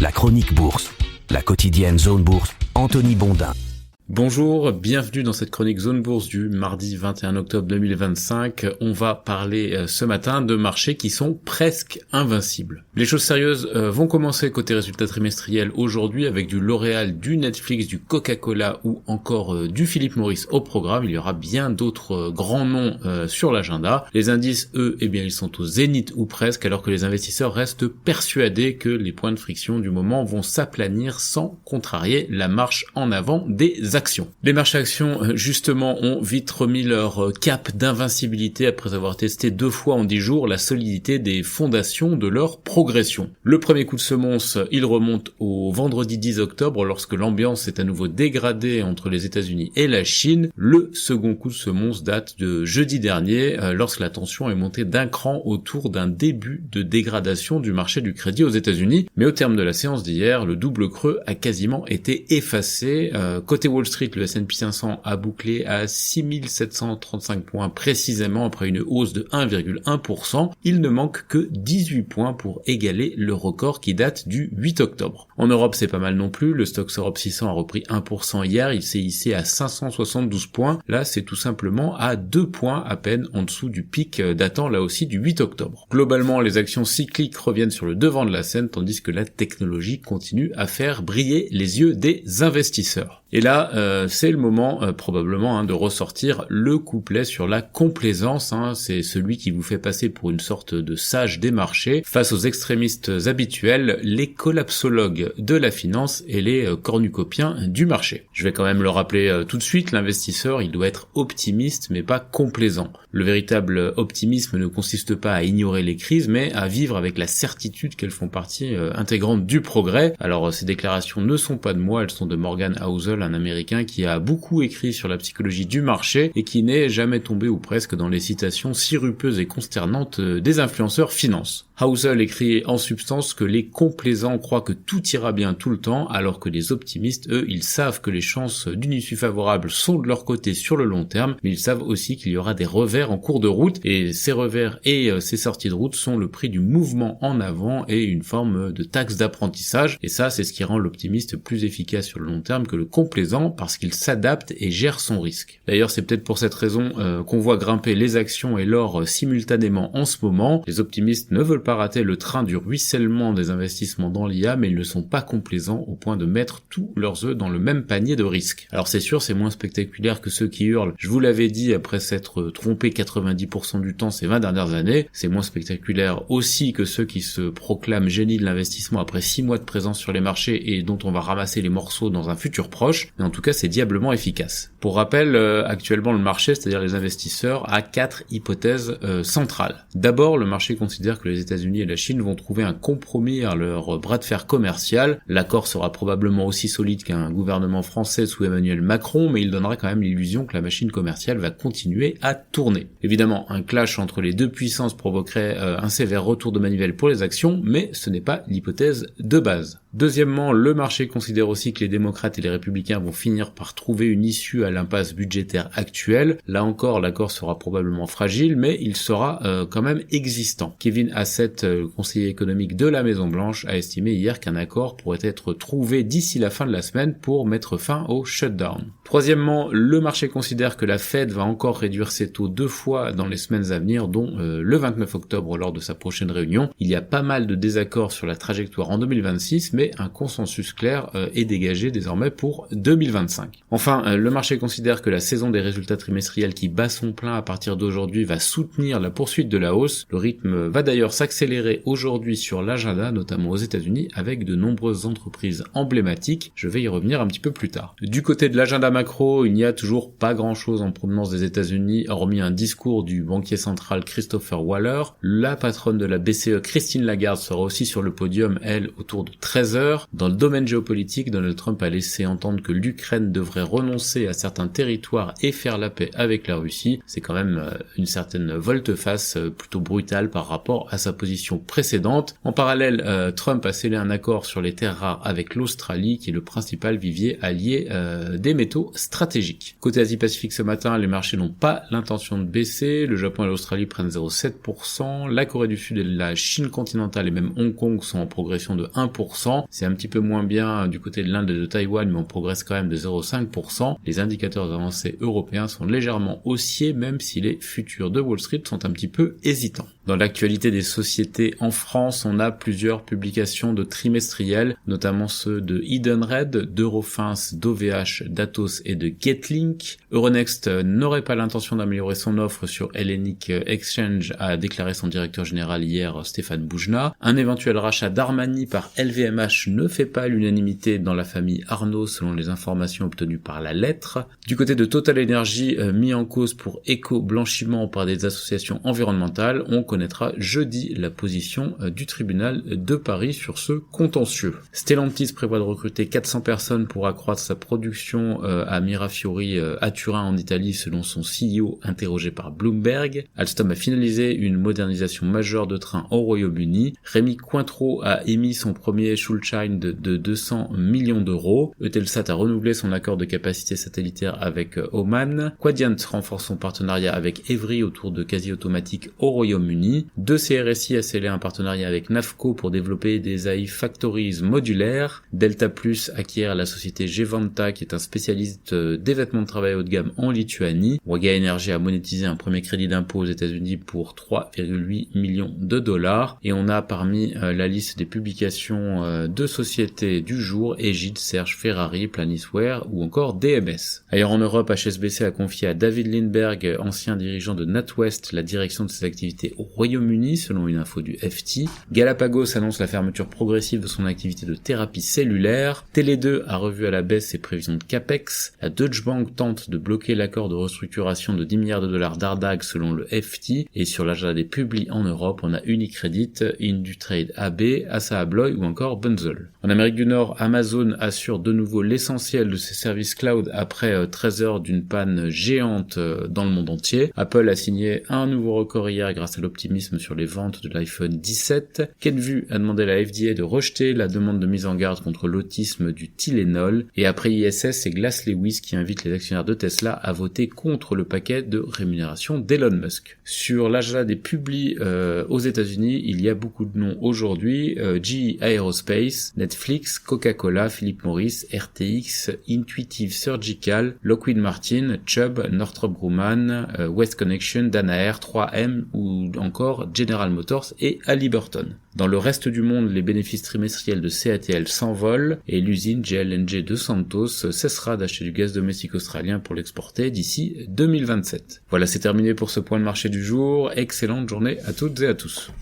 La chronique bourse, la quotidienne Zone Bourse, Anthony Bondin. Bonjour, bienvenue dans cette chronique Zone Bourse du mardi 21 octobre 2025. On va parler ce matin de marchés qui sont presque invincibles. Les choses sérieuses vont commencer côté résultats trimestriels aujourd'hui avec du L'Oréal, du Netflix, du Coca-Cola ou encore du Philip Morris au programme. Il y aura bien d'autres grands noms sur l'agenda. Les indices, eux, ils sont au zénith ou presque, alors que les investisseurs restent persuadés que les points de friction du moment vont s'aplanir sans contrarier la marche en avant des actions. Les marchés actions, justement, ont vite remis leur cap d'invincibilité après avoir testé 2 fois en 10 jours la solidité des fondations de leur progression. Le premier coup de semonce, il remonte au vendredi 10 octobre lorsque l'ambiance est à nouveau dégradée entre les États-Unis et la Chine. Le second coup de semonce date de jeudi dernier lorsque la tension est montée d'un cran autour d'un début de dégradation du marché du crédit aux États-Unis. Mais au terme de la séance d'hier, le double creux a quasiment été effacé. Côté Wall Street, le S&P 500 a bouclé à 6735 points précisément après une hausse de 1,1%. Il ne manque que 18 points pour égaler le record qui date du 8 octobre. En Europe, c'est pas mal non plus. Le Stoxx Europe 600 a repris 1% hier. Il s'est hissé à 572 points. Là, c'est tout simplement à 2 points à peine en dessous du pic datant là aussi du 8 octobre. Globalement, les actions cycliques reviennent sur le devant de la scène tandis que la technologie continue à faire briller les yeux des investisseurs. Et là, c'est le moment probablement de ressortir le couplet sur la complaisance. C'est celui qui vous fait passer pour une sorte de sage des marchés face aux extrémistes habituels, les collapsologues de la finance et les cornucopiens du marché. Je vais quand même le rappeler tout de suite, l'investisseur, il doit être optimiste mais pas complaisant. Le véritable optimisme ne consiste pas à ignorer les crises mais à vivre avec la certitude qu'elles font partie intégrante du progrès. Alors ces déclarations ne sont pas de moi, elles sont de Morgan Housel, un Américain qui a beaucoup écrit sur la psychologie du marché et qui n'est jamais tombé ou presque dans les citations sirupeuses et consternantes des influenceurs finance. Housel écrit en substance que les complaisants croient que tout ira bien tout le temps, alors que les optimistes, eux, ils savent que les chances d'une issue favorable sont de leur côté sur le long terme, mais ils savent aussi qu'il y aura des revers en cours de route, et ces revers et ces sorties de route sont le prix du mouvement en avant et une forme de taxe d'apprentissage, et ça, c'est ce qui rend l'optimiste plus efficace sur le long terme que le complaisant, parce qu'il s'adapte et gère son risque. D'ailleurs, c'est peut-être pour cette raison qu'on voit grimper les actions et l'or simultanément en ce moment. Les optimistes ne veulent pas rater le train du ruissellement des investissements dans l'IA, mais ils ne sont pas complaisants au point de mettre tous leurs œufs dans le même panier de risques. Alors c'est sûr, c'est moins spectaculaire que ceux qui hurlent. Je vous l'avais dit, après s'être trompé 90% du temps ces 20 dernières années, c'est moins spectaculaire aussi que ceux qui se proclament génie de l'investissement après 6 mois de présence sur les marchés et dont on va ramasser les morceaux dans un futur proche, mais en tout cas c'est diablement efficace. Pour rappel, actuellement le marché, c'est-à-dire les investisseurs, a 4 hypothèses centrales. D'abord, le marché considère que les États-Unis et la Chine vont trouver un compromis à leur bras de fer commercial. L'accord sera probablement aussi solide qu'un gouvernement français sous Emmanuel Macron, mais il donnera quand même l'illusion que la machine commerciale va continuer à tourner. Évidemment, un clash entre les deux puissances provoquerait un sévère retour de manivelle pour les actions, mais ce n'est pas l'hypothèse de base. Deuxièmement, le marché considère aussi que les démocrates et les républicains vont finir par trouver une issue à l'impasse budgétaire actuelle. Là encore, l'accord sera probablement fragile, mais il sera quand même existant. Kevin Hassett, le conseiller économique de la Maison-Blanche, a estimé hier qu'un accord pourrait être trouvé d'ici la fin de la semaine pour mettre fin au shutdown. Troisièmement, le marché considère que la Fed va encore réduire ses taux 2 fois dans les semaines à venir, dont le 29 octobre lors de sa prochaine réunion. Il y a pas mal de désaccords sur la trajectoire en 2026, mais un consensus clair est dégagé désormais pour 2025. Enfin, le marché considère que la saison des résultats trimestriels qui bat son plein à partir d'aujourd'hui va soutenir la poursuite de la hausse. Le rythme va d'ailleurs s'accélérer aujourd'hui sur l'agenda, notamment aux États-Unis, avec de nombreuses entreprises emblématiques. Je vais y revenir un petit peu plus tard. Du côté de l'agenda macro, il n'y a toujours pas grand-chose en provenance des États-Unis, hormis un discours du banquier central Christopher Waller. La patronne de la BCE, Christine Lagarde, sera aussi sur le podium, elle, autour de 13h. Dans le domaine géopolitique, Donald Trump a laissé entendre que l'Ukraine devrait renoncer à certains territoires et faire la paix avec la Russie. C'est quand même une certaine volte-face plutôt brutale par rapport à sa position précédente. En parallèle, Trump a scellé un accord sur les terres rares avec l'Australie, qui est le principal vivier allié des métaux stratégiques. Côté Asie-Pacifique ce matin, les marchés n'ont pas l'intention de baisser. Le Japon et l'Australie prennent 0,7%. La Corée du Sud et la Chine continentale et même Hong Kong sont en progression de 1%. légèrement. C'est un petit peu moins bien du côté de l'Inde et de Taïwan, mais on progresse quand même de 0,5%. Les indicateurs avancés européens sont légèrement haussiers, même si les futurs de Wall Street sont un petit peu hésitants. Dans l'actualité des sociétés en France, on a plusieurs publications de trimestriels, notamment ceux de Edenred, d'Eurofins, d'OVH, d'Atos et de Getlink. Euronext n'aurait pas l'intention d'améliorer son offre sur Hellenic Exchange, a déclaré son directeur général hier, Stéphane Boujna. Un éventuel rachat d'Armani par LVMH ne fait pas l'unanimité dans la famille Arnault, selon les informations obtenues par la lettre. Du côté de Total Energy, mis en cause pour éco-blanchiment par des associations environnementales, on connaîtra jeudi la position du tribunal de Paris sur ce contentieux. Stellantis prévoit de recruter 400 personnes pour accroître sa production à Mirafiori à Turin en Italie, selon son CEO interrogé par Bloomberg. Alstom a finalisé une modernisation majeure de trains au Royaume-Uni. Rémi Cointreau a émis son premier Schuldschein de 200 millions d'euros. Eutelsat a renouvelé son accord de capacité satellitaire avec Oman. Quadient renforce son partenariat avec Evry autour de quasi-automatique au Royaume-Uni. De CRSI a scellé un partenariat avec Nafco pour développer des AI Factories modulaires. Delta Plus acquiert la société Gevanta, qui est un spécialiste des vêtements de travail haut de gamme en Lituanie. Waga Energy a monétisé un premier crédit d'impôt aux États-Unis pour 3,8 millions de dollars. Et on a parmi la liste des publications de sociétés du jour Egide, Serge, Ferrari, Planisware ou encore DMS. Ailleurs en Europe, HSBC a confié à David Lindbergh, ancien dirigeant de NatWest, la direction de ses activités au Royaume-Uni, selon une info du FT. Galapagos annonce la fermeture progressive de son activité de thérapie cellulaire. Télé2 a revu à la baisse ses prévisions de CAPEX. La Deutsche Bank tente de bloquer l'accord de restructuration de 10 milliards de dollars d'Ardag, selon le FT. Et sur l'agenda des publis en Europe, on a Unicredit, Indutrade AB, Assa Abloy ou encore Bunzl. En Amérique du Nord, Amazon assure de nouveau l'essentiel de ses services cloud après 13 heures d'une panne géante dans le monde entier. Apple a signé un nouveau record hier grâce à l'optimisme sur les ventes de l'iPhone 17. Kenvue a demandé à la FDA de rejeter la demande de mise en garde contre l'autisme du Tylenol. Et après ISS, c'est Glass Lewis qui invite les actionnaires de Tesla à voter contre le paquet de rémunération d'Elon Musk. Sur l'agenda des publis aux États-Unis, il y a beaucoup de noms aujourd'hui. GE Aerospace, Netflix, Coca-Cola, Philip Morris, RTX, Intuitive Surgical, Lockheed Martin, Chubb, Northrop Grumman, West Connection, Danaher, 3M ou encore General Motors et Halliburton. Dans le reste du monde, les bénéfices trimestriels de CATL s'envolent et l'usine GLNG de Santos cessera d'acheter du gaz domestique australien pour l'exporter d'ici 2027. Voilà, c'est terminé pour ce point de marché du jour. Excellente journée à toutes et à tous.